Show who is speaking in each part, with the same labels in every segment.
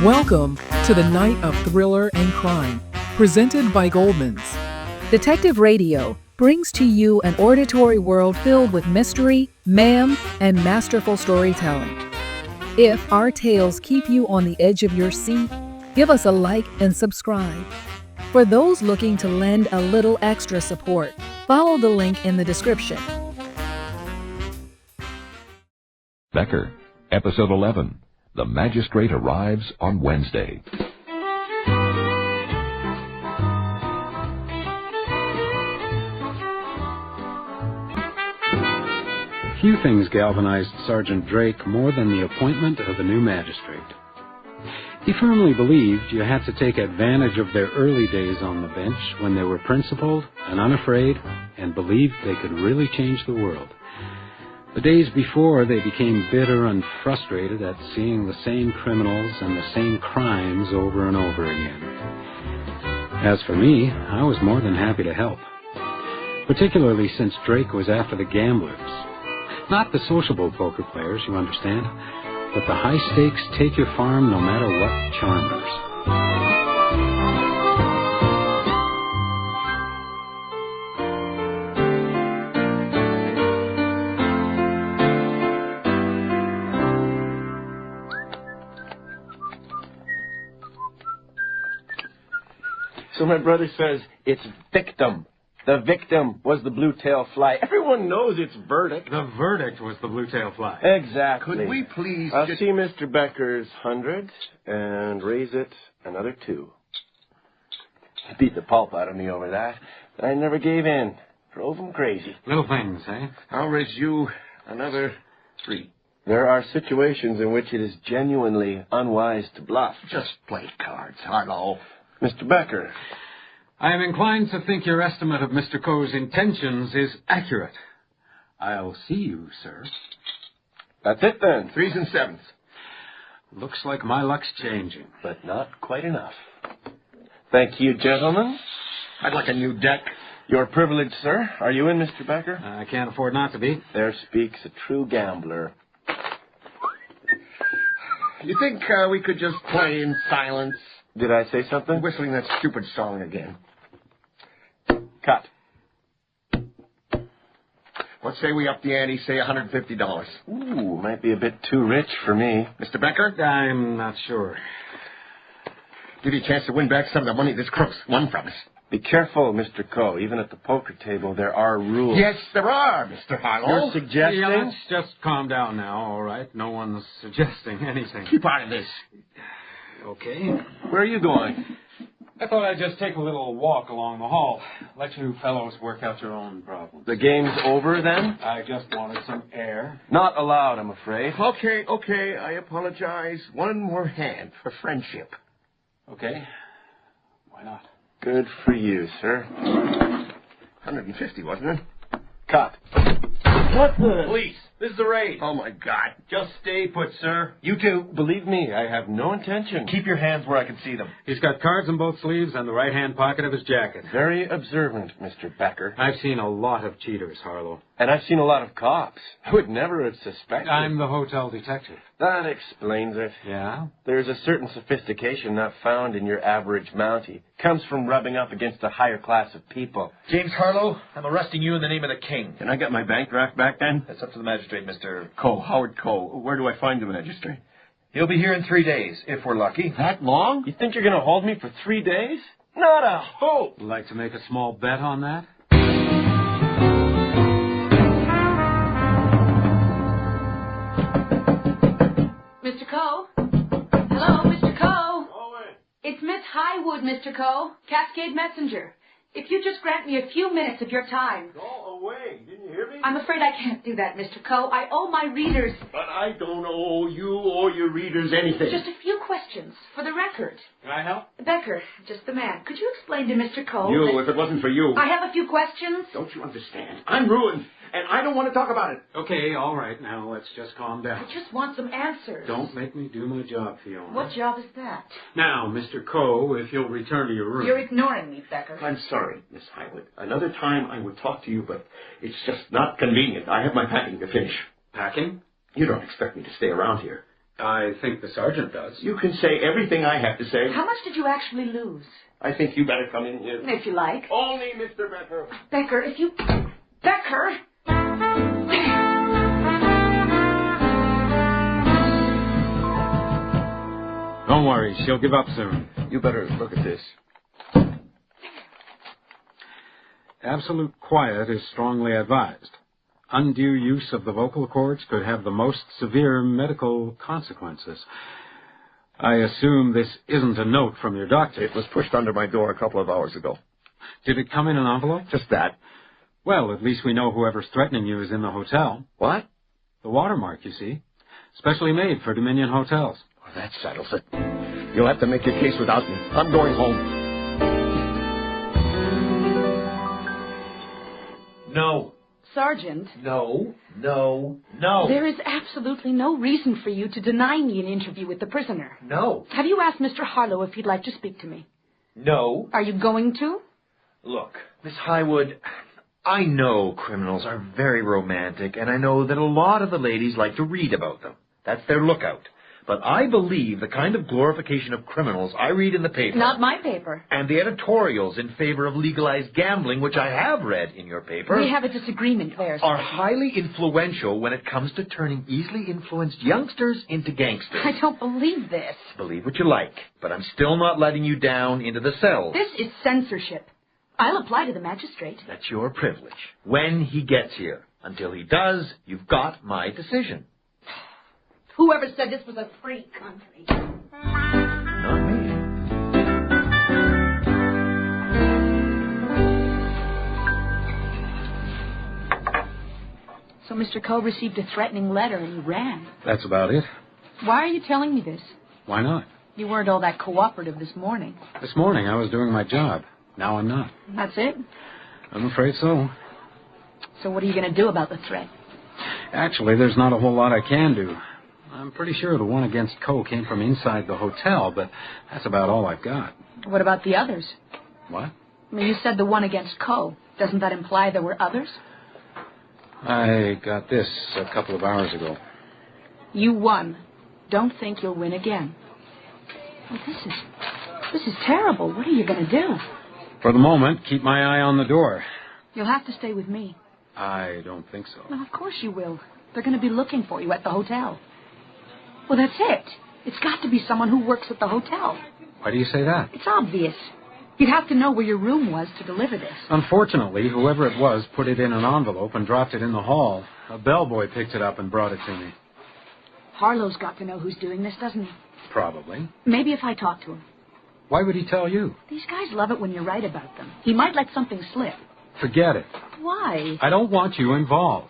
Speaker 1: Welcome to the night of thriller and crime, presented by Goldman's. Detective Radio brings to you an auditory world filled with mystery, mayhem, and masterful storytelling. If our tales keep you on the edge of your seat, give us a like and subscribe. For those looking to lend a little extra support, follow the link in the description.
Speaker 2: Becker, Episode 11. The Magistrate Arrives on Wednesday.
Speaker 3: Few things galvanized Sergeant Drake more than the appointment of the new magistrate. He firmly believed you had to take advantage of their early days on the bench when they were principled and unafraid and believed they could really change the world. The days before, they became bitter and frustrated at seeing the same criminals and the same crimes over and over again. As for me, I was more than happy to help, particularly since Drake was after the gamblers. Not the sociable poker players, you understand, but the high-stakes, take-your-farm, no matter what charmers.
Speaker 4: So my brother says it's victim. The victim was the blue-tailed fly. Everyone knows it's verdict.
Speaker 3: The verdict was the blue-tailed fly.
Speaker 4: Exactly.
Speaker 5: Could we please
Speaker 4: I'll see Mr. Becker's 100 and raise it another 2. He beat the pulp out of me over that, but I never gave in. Drove him crazy.
Speaker 3: Little things, eh?
Speaker 5: I'll raise you another 3.
Speaker 4: There are situations in which it is genuinely unwise to bluff.
Speaker 5: Just play cards, Harlow.
Speaker 4: Mr. Becker.
Speaker 3: I am inclined to think your estimate of Mr. Coe's intentions is accurate. I'll see you, sir.
Speaker 4: That's it then.
Speaker 5: 3s and 7s.
Speaker 3: Looks like my luck's changing.
Speaker 4: But not quite enough. Thank you, gentlemen.
Speaker 5: I'd like a new deck.
Speaker 4: Your privilege, sir. Are you in, Mr. Becker?
Speaker 3: I can't afford not to be.
Speaker 4: There speaks a true gambler.
Speaker 5: You think we could just play in silence?
Speaker 4: Did I say something?
Speaker 5: Whistling that stupid song again.
Speaker 4: Cut.
Speaker 5: What say we up the ante, say $150?
Speaker 4: Ooh, might be a bit too rich for me.
Speaker 5: Mr. Becker?
Speaker 3: I'm not sure.
Speaker 5: Give you a chance to win back some of the money this crook's won from us.
Speaker 4: Be careful, Mr. Coe. Even at the poker table, there are rules.
Speaker 5: Yes, there are, Mr. Harlow.
Speaker 4: You're suggesting?
Speaker 3: Yeah, let's just calm down now, all right? No one's suggesting anything.
Speaker 5: Keep out of this.
Speaker 3: Okay.
Speaker 4: Where are you going?
Speaker 3: I thought I'd just take a little walk along the hall. Let you fellows work out your own problems.
Speaker 4: The game's over, then?
Speaker 3: I just wanted some air.
Speaker 4: Not allowed, I'm afraid.
Speaker 5: Okay, I apologize. One more hand for friendship.
Speaker 3: Okay. Why not?
Speaker 4: Good for you, sir.
Speaker 5: 150, wasn't it?
Speaker 4: Cut. What the?
Speaker 6: Police, this is the raid.
Speaker 5: Oh, my God.
Speaker 6: Just stay put, sir.
Speaker 4: You two, believe me, I have no intention.
Speaker 6: Keep your hands where I can see them.
Speaker 3: He's got cards in both sleeves and the right-hand pocket of his jacket.
Speaker 4: Very observant, Mr. Becker.
Speaker 3: I've seen a lot of cheaters, Harlow.
Speaker 4: And I've seen a lot of cops. I would never have suspected.
Speaker 3: I'm the hotel detective.
Speaker 4: That explains it.
Speaker 3: Yeah?
Speaker 4: There's a certain sophistication not found in your average Mountie. Comes from rubbing up against a higher class of people.
Speaker 6: James Harlow, I'm arresting you in the name of the king.
Speaker 5: Can I get my bank draft back then?
Speaker 6: That's up to the magistrate, Mr.
Speaker 5: Coe, Howard Coe. Where do I find the magistrate?
Speaker 6: He'll be here in 3 days, if we're lucky.
Speaker 5: That long?
Speaker 4: You think you're going to hold me for 3 days? Not a hope.
Speaker 3: Like to make a small bet on that?
Speaker 7: Mr. Coe? Hello, Mr. Coe? It's Miss Highwood, Mr. Coe. Cascade Messenger. If you just grant me a few minutes of your time.
Speaker 4: Go away. Didn't you hear me?
Speaker 7: I'm afraid I can't do that, Mr. Coe. I owe my readers
Speaker 5: But I don't owe you or your readers anything.
Speaker 7: just a few questions for the record.
Speaker 3: Can I help?
Speaker 7: Becker, just the man. Could you explain to Mr. Coe
Speaker 5: You,
Speaker 7: that
Speaker 5: if it wasn't for you.
Speaker 7: I have a few questions?
Speaker 5: Don't you understand? I'm ruined, and I don't want to talk about it.
Speaker 3: Okay, all right. Now let's just calm down.
Speaker 7: I just want some answers.
Speaker 3: Don't make me do my job, Fiona.
Speaker 7: What job is that?
Speaker 3: Now, Mr. Coe, if you'll return to your room.
Speaker 7: You're ignoring me, Becker.
Speaker 5: I'm sorry, Miss Highwood. Another time I would talk to you, but it's just not convenient. I have my packing to finish.
Speaker 3: Packing?
Speaker 5: You don't expect me to stay around here.
Speaker 3: I think the sergeant does.
Speaker 5: You can say everything I have to say.
Speaker 7: How much did you actually lose?
Speaker 5: I think you better come in here.
Speaker 7: If you like.
Speaker 5: Only Mr. Becker.
Speaker 7: Becker, if you... Becker!
Speaker 3: Don't worry, she'll give up soon.
Speaker 4: You better look at this.
Speaker 3: Absolute quiet is strongly advised. Undue use of the vocal cords could have the most severe medical consequences. I assume this isn't a note from your doctor.
Speaker 4: It was pushed under my door a couple of hours ago.
Speaker 3: Did it come in an envelope?
Speaker 4: Just that.
Speaker 3: Well, at least we know whoever's threatening you is in the hotel.
Speaker 4: What?
Speaker 3: The watermark, you see. Specially made for Dominion hotels.
Speaker 4: Well, that settles it. You'll have to make your case without me. I'm going home.
Speaker 6: No.
Speaker 7: Sergeant.
Speaker 6: No.
Speaker 7: There is absolutely no reason for you to deny me an interview with the prisoner.
Speaker 6: No.
Speaker 7: Have you asked Mr. Harlow if he'd like to speak to me?
Speaker 6: No.
Speaker 7: Are you going to?
Speaker 6: Look, Miss Highwood, I know criminals are very romantic, and I know that a lot of the ladies like to read about them. That's their lookout. But I believe the kind of glorification of criminals I read in the paper...
Speaker 7: Not my paper.
Speaker 6: ...and the editorials in favor of legalized gambling, which I have read in your paper...
Speaker 7: We have a disagreement there, sir.
Speaker 6: ...are highly influential when it comes to turning easily influenced youngsters into gangsters.
Speaker 7: I don't believe this.
Speaker 6: Believe what you like, but I'm still not letting you down into the cells.
Speaker 7: This is censorship. I'll apply to the magistrate.
Speaker 6: That's your privilege. When he gets here. Until he does, you've got my decision.
Speaker 7: Whoever said this was a free country.
Speaker 6: Not me.
Speaker 7: So Mr. Coe received a threatening letter and he ran.
Speaker 3: That's about it.
Speaker 7: Why are you telling me this?
Speaker 3: Why not?
Speaker 7: You weren't all that cooperative this morning.
Speaker 3: This morning I was doing my job. Now I'm not.
Speaker 7: That's it?
Speaker 3: I'm afraid so.
Speaker 7: So what are you going to do about the threat?
Speaker 3: Actually, there's not a whole lot I can do. I'm pretty sure the one against Coe came from inside the hotel, but that's about all I've got.
Speaker 7: What about the others?
Speaker 3: What?
Speaker 7: I mean, you said the one against Coe. Doesn't that imply there were others?
Speaker 3: I got this a couple of hours ago.
Speaker 7: You won. Don't think you'll win again. Well, this is terrible. What are you going to do?
Speaker 3: For the moment, keep my eye on the door.
Speaker 7: You'll have to stay with me.
Speaker 3: I don't think so.
Speaker 7: Well, of course you will. They're going to be looking for you at the hotel. Well, that's it. It's got to be someone who works at the hotel.
Speaker 3: Why do you say that?
Speaker 7: It's obvious. You'd have to know where your room was to deliver this.
Speaker 3: Unfortunately, whoever it was put it in an envelope and dropped it in the hall. A bellboy picked it up and brought it to me.
Speaker 7: Harlow's got to know who's doing this, doesn't he?
Speaker 3: Probably.
Speaker 7: Maybe if I talk to him.
Speaker 3: Why would he tell you?
Speaker 7: These guys love it when you write about them. He might let something slip.
Speaker 3: Forget it.
Speaker 7: Why?
Speaker 3: I don't want you involved.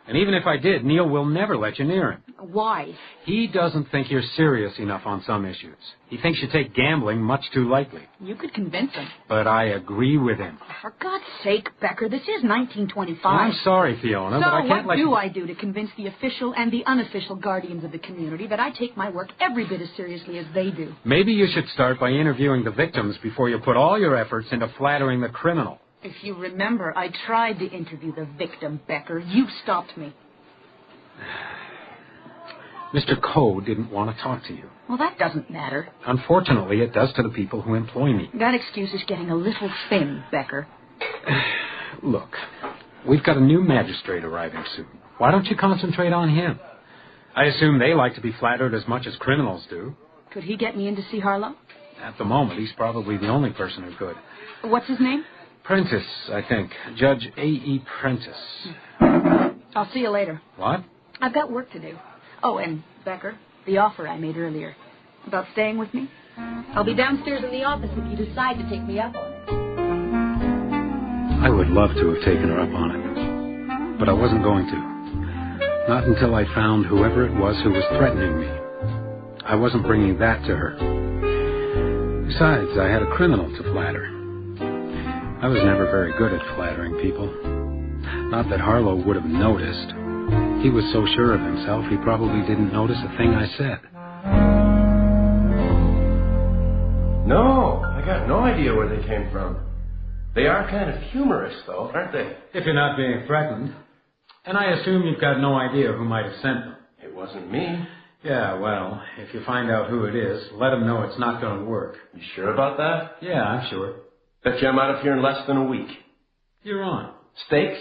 Speaker 3: And even if I did, Neil will never let you near him.
Speaker 7: Why?
Speaker 3: He doesn't think you're serious enough on some issues. He thinks you take gambling much too lightly.
Speaker 7: You could convince him.
Speaker 3: But I agree with him.
Speaker 7: For God's sake, Becker, this is 1925.
Speaker 3: I'm sorry, Fiona, but I can't
Speaker 7: what
Speaker 3: let you...
Speaker 7: do I do to convince the official and the unofficial guardians of the community that I take my work every bit as seriously as they do?
Speaker 3: Maybe you should start by interviewing the victims before you put all your efforts into flattering the criminal.
Speaker 7: If you remember, I tried to interview the victim, Becker. You stopped me.
Speaker 3: Mr. Coe didn't want to talk to you.
Speaker 7: Well, that doesn't matter.
Speaker 3: Unfortunately, it does to the people who employ me.
Speaker 7: That excuse is getting a little thin, Becker.
Speaker 3: Look, we've got a new magistrate arriving soon. Why don't you concentrate on him? I assume they like to be flattered as much as criminals do.
Speaker 7: Could he get me in to see Harlow?
Speaker 3: At the moment, he's probably the only person who could.
Speaker 7: What's his name?
Speaker 3: Prentice, I think. Judge A.E. Prentice.
Speaker 7: I'll see you later.
Speaker 3: What?
Speaker 7: I've got work to do. Oh, and Becker, the offer I made earlier. About staying with me? I'll be downstairs in the office if you decide to take me up on it.
Speaker 3: I would love to have taken her up on it. But I wasn't going to. Not until I found whoever it was who was threatening me. I wasn't bringing that to her. Besides, I had a criminal to flatter. I was never very good at flattering people. Not that Harlow would have noticed. He was so sure of himself, he probably didn't notice a thing I said.
Speaker 4: No, I got no idea where they came from. They are kind of humorous, though, aren't they?
Speaker 3: If you're not being threatened. And I assume you've got no idea who might have sent them.
Speaker 4: It wasn't me.
Speaker 3: Yeah, well, if you find out who it is, let him know it's not going to work.
Speaker 4: You sure about that?
Speaker 3: Yeah, I'm sure.
Speaker 4: Bet you I'm out of here in less than a week.
Speaker 3: You're on.
Speaker 4: Steaks?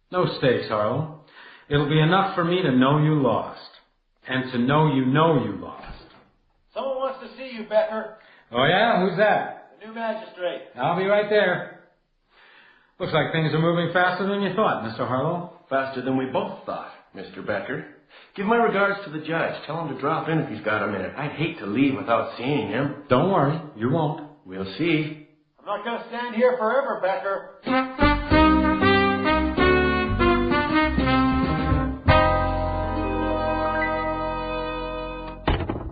Speaker 3: No stakes, Harlow. It'll be enough for me to know you lost. And to know you lost.
Speaker 8: Someone wants to see you, Becker.
Speaker 3: Oh, yeah? Who's that?
Speaker 8: The new magistrate.
Speaker 3: I'll be right there. Looks like things are moving faster than you thought, Mr. Harlow.
Speaker 4: Faster than we both thought, Mr. Becker. Give my regards to the judge. Tell him to drop in if he's got a minute. I'd hate to leave without seeing him.
Speaker 3: Don't worry. You won't.
Speaker 4: We'll see.
Speaker 8: I'm not going to stand here forever, Becker.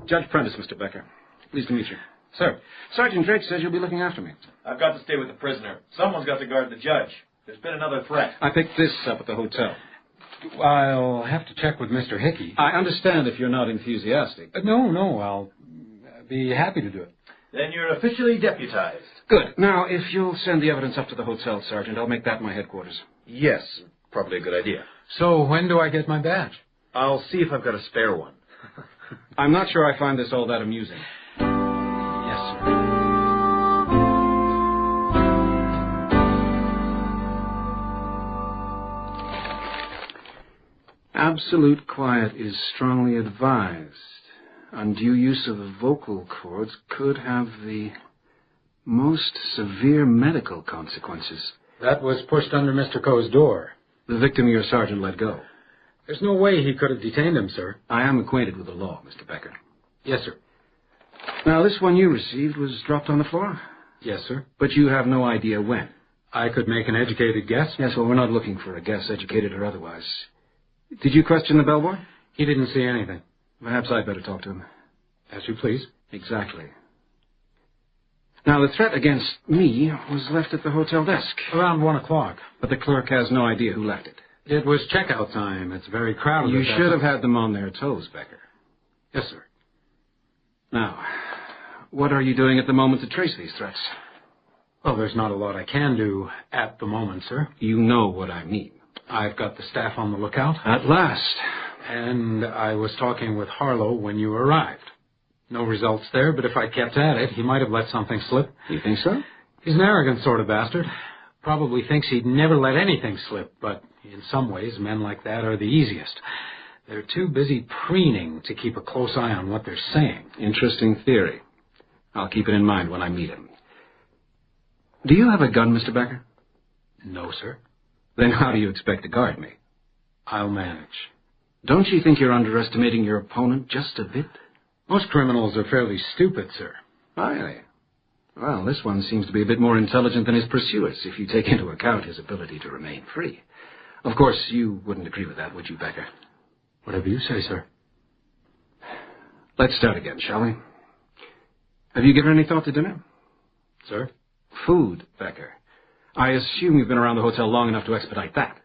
Speaker 3: Judge Prentice, Mr. Becker. Pleased to meet you.
Speaker 6: Sir,
Speaker 3: Sergeant Drake says you'll be looking after me.
Speaker 6: I've got to stay with the prisoner. Someone's got to guard the judge. There's been another threat.
Speaker 3: I picked this up at the hotel. I'll have to check with Mr. Hickey. I understand if you're not enthusiastic. No, I'll be happy to do it.
Speaker 6: Then you're officially deputized.
Speaker 3: Good. Now, if you'll send the evidence up to the hotel, Sergeant, I'll make that my headquarters.
Speaker 6: Yes, probably a good idea.
Speaker 3: So, when do I get my badge?
Speaker 6: I'll see if I've got a spare one.
Speaker 3: I'm not sure I find this all that amusing. Yes, sir. Absolute quiet is strongly advised. Undue use of the vocal cords could have the most severe medical consequences. That was pushed under Mr. Coe's door. The victim your sergeant let go. There's no way he could have detained him, sir. I am acquainted with the law, Mr. Becker. Yes, sir. Now, this one you received was dropped on the floor? Yes, sir. But you have no idea when? I could make an educated guess. Yes, well, we're not looking for a guess, educated or otherwise. Did you question the bellboy? He didn't see anything. Perhaps I'd better talk to him. As you please. Exactly. Now, the threat against me was left at the hotel desk. Around 1 o'clock. But the clerk has no idea who left it. It was checkout time. It's very crowded. You should have had them on their toes, Becker. Yes, sir. Now, what are you doing at the moment to trace these threats? Well, there's not a lot I can do at the moment, sir. You know what I mean. I've got the staff on the lookout. At last. And I was talking with Harlow when you arrived. No results there, but if I kept at it, he might have let something slip. You think so? He's an arrogant sort of bastard. Probably thinks he'd never let anything slip, but in some ways, men like that are the easiest. They're too busy preening to keep a close eye on what they're saying. Interesting theory. I'll keep it in mind when I meet him. Do you have a gun, Mr. Becker? No, sir. Then how do you expect to guard me? I'll manage. Don't you think you're underestimating your opponent just a bit? Most criminals are fairly stupid, sir. Really? Well, this one seems to be a bit more intelligent than his pursuers, if you take into account his ability to remain free. Of course, you wouldn't agree with that, would you, Becker? Whatever you say, sir. Let's start again, shall we? Have you given any thought to dinner? Sir? Food, Becker. I assume you've been around the hotel long enough to expedite that.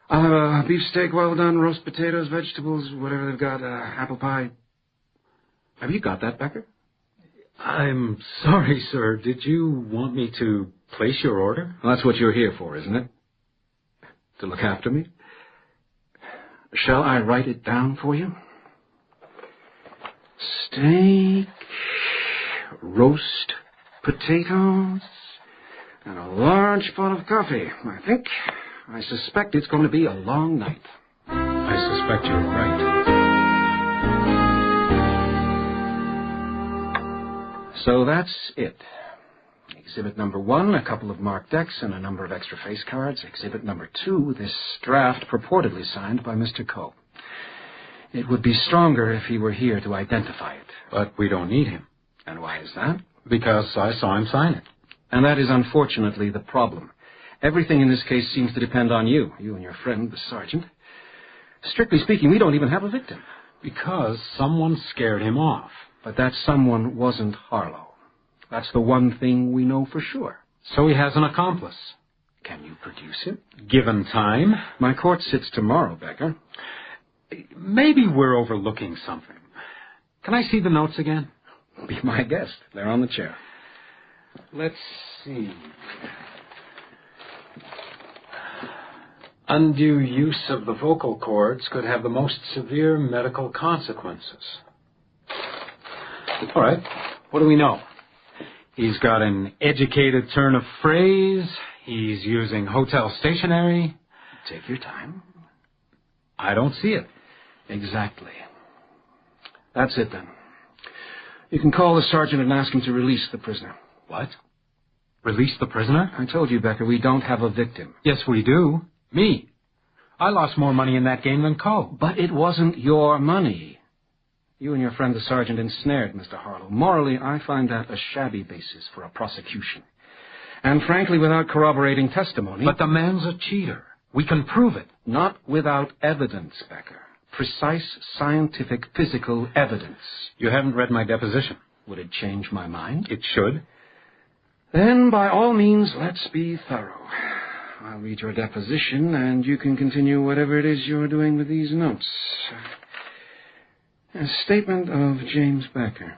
Speaker 3: I'll have a beefsteak well done, roast potatoes, vegetables, whatever they've got, apple pie. Have you got that, Becker? I'm sorry, sir. Did you want me to place your order? Well, that's what you're here for, isn't it? To look after me? Shall I write it down for you? Steak, roast potatoes, and a large pot of coffee. I suspect it's going to be a long night. I suspect you're right. So that's it. Exhibit number 1, a couple of marked decks and a number of extra face cards. Exhibit number 2, this draft purportedly signed by Mr. Coe. It would be stronger if he were here to identify it. But we don't need him. And why is that? Because I saw him sign it. And that is unfortunately the problem. Everything in this case seems to depend on you and your friend, the sergeant. Strictly speaking, we don't even have a victim. Because someone scared him off. But that someone wasn't Harlow. That's the one thing we know for sure. So he has an accomplice. Can you produce him? Given time. My court sits tomorrow, Becker. Maybe we're overlooking something. Can I see the notes again? Be my guest. They're on the chair. Let's see. Undue use of the vocal cords could have the most severe medical consequences. All right, what do we know? He's got an educated turn of phrase. He's using hotel stationery.
Speaker 9: Take your time.
Speaker 3: I don't see it.
Speaker 9: Exactly. That's it, then. You can call the sergeant and ask him to release the prisoner.
Speaker 3: What? Release the prisoner?
Speaker 9: I told you, Becker, we don't have a victim.
Speaker 3: Yes, we do. Me. I lost more money in that game than Coe.
Speaker 9: But it wasn't your money. You and your friend the sergeant ensnared Mr. Harlow. Morally, I find that a shabby basis for a prosecution. And frankly, without corroborating testimony...
Speaker 3: But the man's a cheater. We can prove it.
Speaker 9: Not without evidence, Becker. Precise, scientific, physical evidence.
Speaker 3: You haven't read my deposition.
Speaker 9: Would it change my mind?
Speaker 3: It should.
Speaker 9: Then, by all means, let's be thorough. I'll read your deposition, and you can continue whatever it is you're doing with these notes. A statement of James Becker.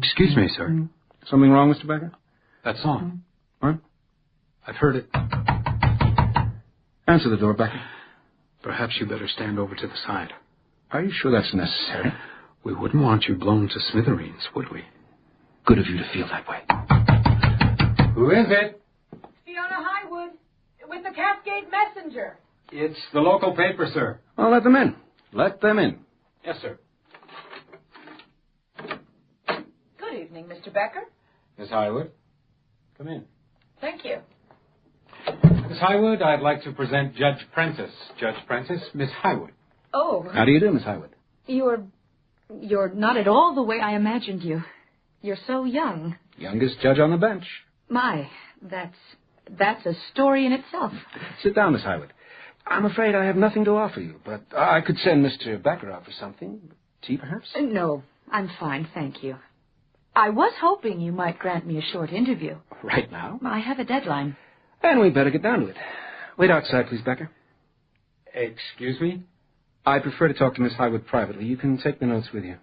Speaker 3: Excuse me, sir.
Speaker 9: Something wrong, Mr. Becker?
Speaker 3: That song.
Speaker 9: What?
Speaker 3: I've heard it.
Speaker 9: Answer the door, Becker.
Speaker 3: Perhaps you better stand over to the side.
Speaker 9: Are you sure that's necessary?
Speaker 3: We wouldn't want you blown to smithereens, would we?
Speaker 9: Good of you to feel that way.
Speaker 3: Who is it?
Speaker 7: Fiona Highwood, with the Cascade Messenger.
Speaker 3: It's the local paper, sir.
Speaker 9: Well, let them in. Let them in.
Speaker 3: Yes, sir.
Speaker 7: Good evening, Mr. Becker.
Speaker 3: Miss Highwood, come in.
Speaker 7: Thank you.
Speaker 3: Miss Highwood, I'd like to present Judge Prentice. Judge Prentice, Miss Highwood.
Speaker 7: Oh.
Speaker 9: How do you do, Miss Highwood?
Speaker 7: You're not at all the way I imagined you. You're so young.
Speaker 9: Youngest judge on the bench.
Speaker 7: My, that's a story in itself.
Speaker 9: Sit down, Miss Highwood. I'm afraid I have nothing to offer you, but I could send Mr. Becker out for something. Tea, perhaps?
Speaker 7: No, I'm fine, thank you. I was hoping you might grant me a short interview.
Speaker 9: Right now?
Speaker 7: I have a deadline.
Speaker 9: And we'd better get down to it. Wait outside, please, Becker.
Speaker 3: Excuse me?
Speaker 9: I prefer to talk to Miss Highwood privately. You can take the notes with you.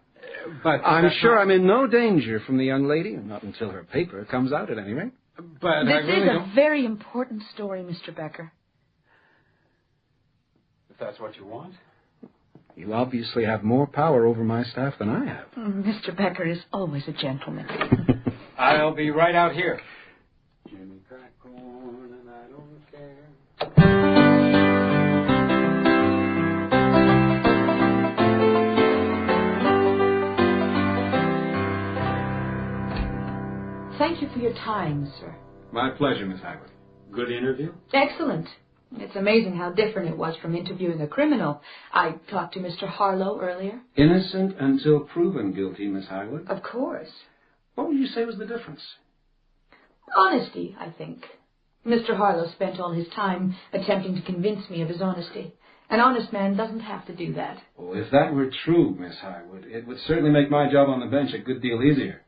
Speaker 3: But
Speaker 9: I'm sure I'm in no danger from the young lady, not until her paper comes out, at any rate.
Speaker 3: But
Speaker 7: this is a very important story, Mr. Becker.
Speaker 3: If that's what you want.
Speaker 9: You obviously have more power over my staff than I have.
Speaker 7: Mr. Becker is always a gentleman.
Speaker 3: I'll be right out here.
Speaker 9: Jimmy crack corn and I don't care.
Speaker 7: Thank you for your time, sir.
Speaker 3: My pleasure, Miss Highwood. Good interview?
Speaker 7: Excellent. It's amazing how different it was from interviewing a criminal. I talked to Mr. Harlow earlier.
Speaker 9: Innocent until proven guilty, Miss Highwood.
Speaker 7: Of course.
Speaker 9: What would you say was the difference?
Speaker 7: Honesty, I think. Mr. Harlow spent all his time attempting to convince me of his honesty. An honest man doesn't have to do that.
Speaker 9: Oh, if that were true, Miss Highwood, it would certainly make my job on the bench a good deal easier.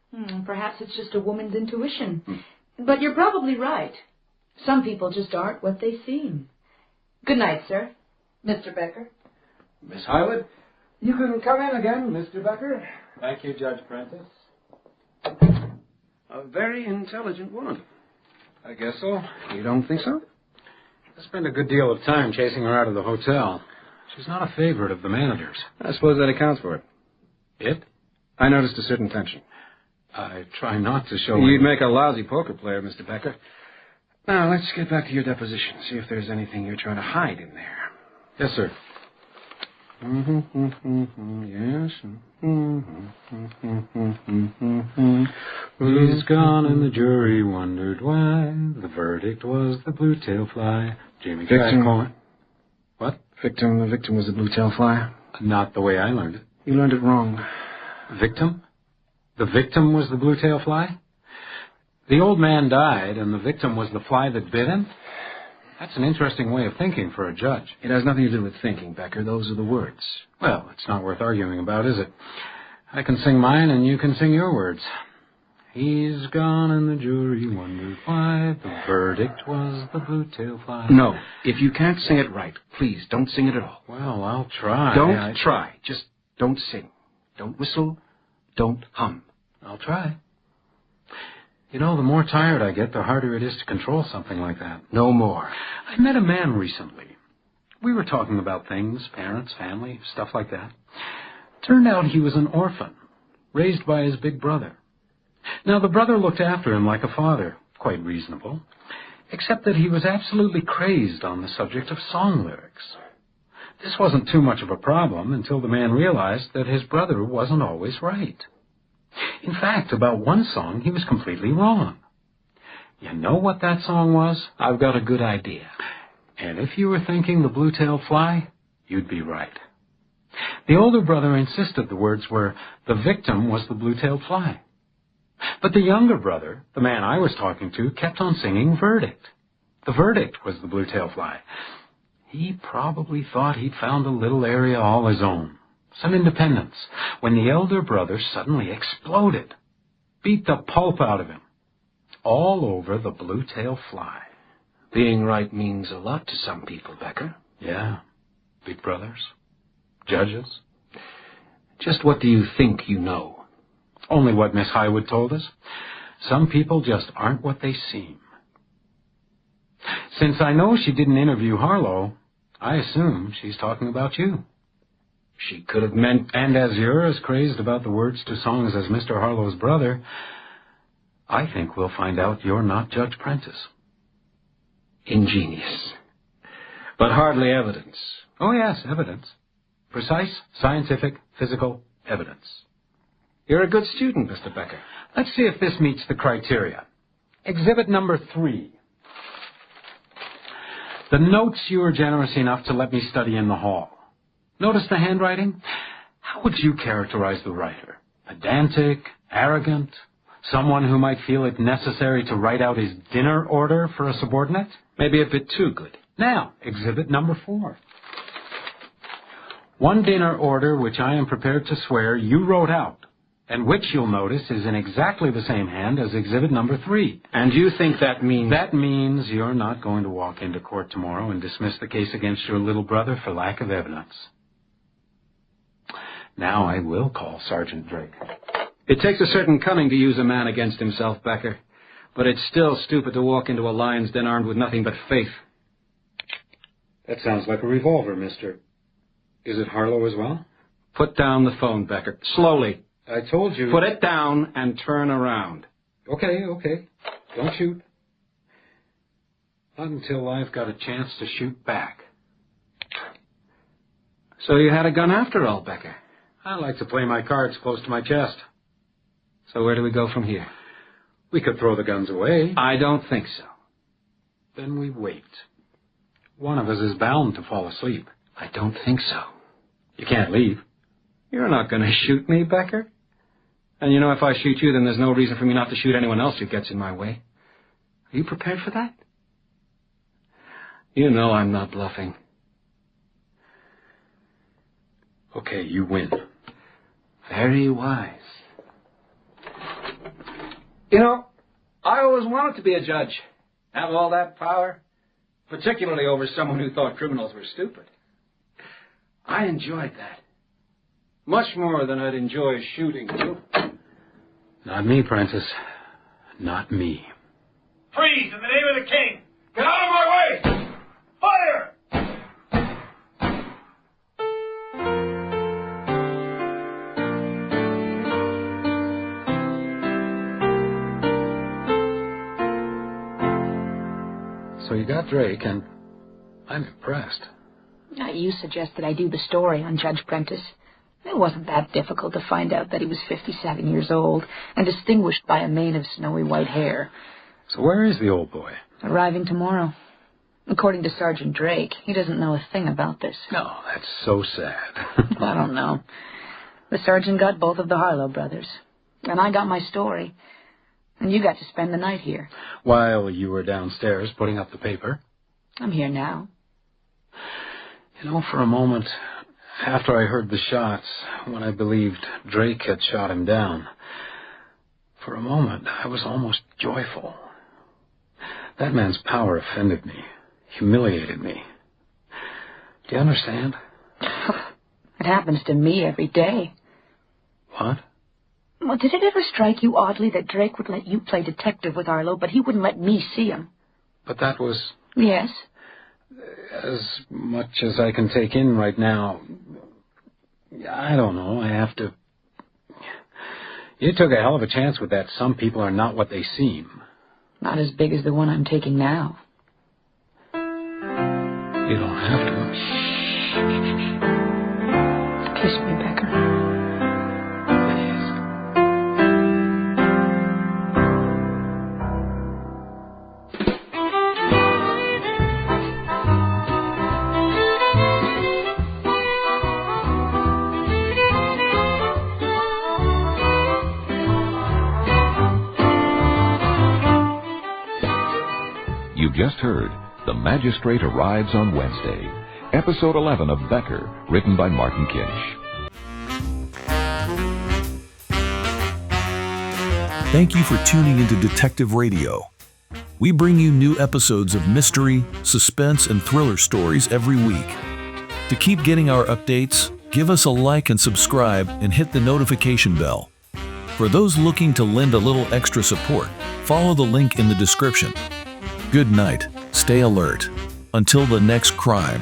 Speaker 7: Perhaps it's just a woman's intuition. But you're probably right. Some people just aren't what they seem. Good night, sir. Mr. Becker.
Speaker 9: Miss Highwood, you can come in again, Mr. Becker.
Speaker 3: Thank you, Judge Prentice.
Speaker 9: A very intelligent woman.
Speaker 3: I guess so.
Speaker 9: You don't think so?
Speaker 3: I spent a good deal of time chasing her out of the hotel. She's not a favorite of the manager's.
Speaker 9: I suppose that accounts for it.
Speaker 3: It?
Speaker 9: I noticed a certain tension.
Speaker 3: I try not to show
Speaker 9: You'd make a lousy poker player, Mr. Becker. Now, let's get back to your deposition. See if there's anything you're trying to hide in there.
Speaker 3: Yes, sir.
Speaker 9: Yes.
Speaker 3: He's gone and the jury wondered why. The verdict was the blue-tail fly. Jimmy
Speaker 9: Victim.
Speaker 3: What?
Speaker 9: Victim. The victim was the blue-tail fly.
Speaker 3: Not the way I learned it.
Speaker 9: You learned it wrong.
Speaker 3: Victim? The victim was the blue-tail fly? The old man died, and the victim was the fly that bit him? That's an interesting way of thinking for a judge.
Speaker 9: It has nothing to do with thinking, Becker. Those are the words.
Speaker 3: Well, it's not worth arguing about, is it? I can sing mine, and you can sing your words. He's gone, and the jury wondered why. The verdict was the blue-tail fly.
Speaker 9: No, if you can't sing it right, please don't sing it at all.
Speaker 3: Well, I'll try.
Speaker 9: Don't try. Just don't sing. Don't whistle. Don't hum.
Speaker 3: I'll try. You know, the more tired I get, the harder it is to control something like that.
Speaker 9: No more.
Speaker 3: I met a man recently. We were talking about things, parents, family, stuff like that. Turned out he was an orphan, raised by his big brother. Now, the brother looked after him like a father, quite reasonable, except that he was absolutely crazed on the subject of song lyrics. This wasn't too much of a problem until the man realized that his brother wasn't always right. In fact, about one song, he was completely wrong. You know what that song was?
Speaker 9: I've got a good idea.
Speaker 3: And if you were thinking the blue-tailed fly, you'd be right. The older brother insisted the words were, "The victim was the blue-tailed fly." But the younger brother, the man I was talking to, kept on singing "Verdict." The verdict was the blue-tailed fly. He probably thought he'd found a little area all his own, some independence, when the elder brother suddenly exploded, beat the pulp out of him, all over the blue-tailed fly.
Speaker 9: Being right means a lot to some people, Becker.
Speaker 3: Yeah, big brothers, judges.
Speaker 9: Just what do you think you know?
Speaker 3: Only what Miss Highwood told us. Some people just aren't what they seem. Since I know she didn't interview Harlow, I assume she's talking about you.
Speaker 9: She could have meant...
Speaker 3: And as you're as crazed about the words to songs as Mr. Harlow's brother, I think we'll find out you're not Judge Prentice.
Speaker 9: Ingenious. But hardly evidence.
Speaker 3: Oh, yes, evidence. Precise, scientific, physical evidence.
Speaker 9: You're a good student, Mr. Becker.
Speaker 3: Let's see if this meets the criteria. Exhibit number 3. The notes you were generous enough to let me study in the hall. Notice the handwriting? How would you characterize the writer? Pedantic, arrogant, someone who might feel it necessary to write out his dinner order for a subordinate?
Speaker 9: Maybe a bit too good.
Speaker 3: Now, exhibit number 4. One dinner order which I am prepared to swear you wrote out, and which you'll notice is in exactly the same hand as exhibit number 3.
Speaker 9: And you think that means...
Speaker 3: That means you're not going to walk into court tomorrow and dismiss the case against your little brother for lack of evidence. Now I will call Sergeant Drake.
Speaker 9: It takes a certain cunning to use a man against himself, Becker. But it's still stupid to walk into a lion's den armed with nothing but faith.
Speaker 3: That sounds like a revolver, mister. Is it Harlow as well?
Speaker 9: Put down the phone, Becker. Slowly.
Speaker 3: I told you...
Speaker 9: Put it down and turn around.
Speaker 3: Okay. Don't shoot. Not until I've got a chance to shoot back.
Speaker 9: So you had a gun after all, Becker?
Speaker 3: I like to play my cards close to my chest.
Speaker 9: So where do we go from here?
Speaker 3: We could throw the guns away.
Speaker 9: I don't think so.
Speaker 3: Then we wait. One of us is bound to fall asleep.
Speaker 9: I don't think so.
Speaker 3: You can't leave.
Speaker 9: You're not going to shoot me, Becker. And you know, if I shoot you, then there's no reason for me not to shoot anyone else who gets in my way. Are you prepared for that? You know I'm not bluffing.
Speaker 3: Okay, you win.
Speaker 9: Very wise. You know, I always wanted to be a judge. Have all that power. Particularly over someone who thought criminals were stupid. I enjoyed that. Much more than I'd enjoy shooting you.
Speaker 3: Not me, Prentice. Not me.
Speaker 8: Freeze in the name of the king! Get out of my way! Fire!
Speaker 3: So you got Drake, and I'm impressed.
Speaker 10: Now, you suggested I do the story on Judge Prentice. It wasn't that difficult to find out that he was 57 years old and distinguished by a mane of snowy white hair.
Speaker 3: So where is the old boy?
Speaker 10: Arriving tomorrow. According to Sergeant Drake, he doesn't know a thing about this.
Speaker 3: No, that's so sad.
Speaker 10: I don't know. The sergeant got both of the Harlow brothers, and I got my story. And you got to spend the night here.
Speaker 3: While you were downstairs putting up the paper.
Speaker 10: I'm here now.
Speaker 3: You know, for a moment, after I heard the shots, when I believed Drake had shot him down, for a moment I was almost joyful. That man's power offended me, humiliated me. Do you understand?
Speaker 10: It happens to me every day.
Speaker 3: What?
Speaker 10: Well, did it ever strike you oddly that Drake would let you play detective with Arlo, but he wouldn't let me see him?
Speaker 3: But that was...
Speaker 10: Yes.
Speaker 3: As much as I can take in right now. I don't know. I have to... You took a hell of a chance with that. Some people are not what they seem.
Speaker 10: Not as big as the one I'm taking now.
Speaker 3: You don't have to.
Speaker 10: Kiss me, Becker.
Speaker 2: You just heard The Magistrate Arrives on Wednesday, Episode 11 of Becker, written by Martin Kinch.
Speaker 11: Thank you for tuning into Detective Radio. We bring you new episodes of mystery, suspense, and thriller stories every week. To keep getting our updates, give us a like and subscribe and hit the notification bell. For those looking to lend a little extra support, follow the link in the description. Good night. Stay alert. Until the next crime.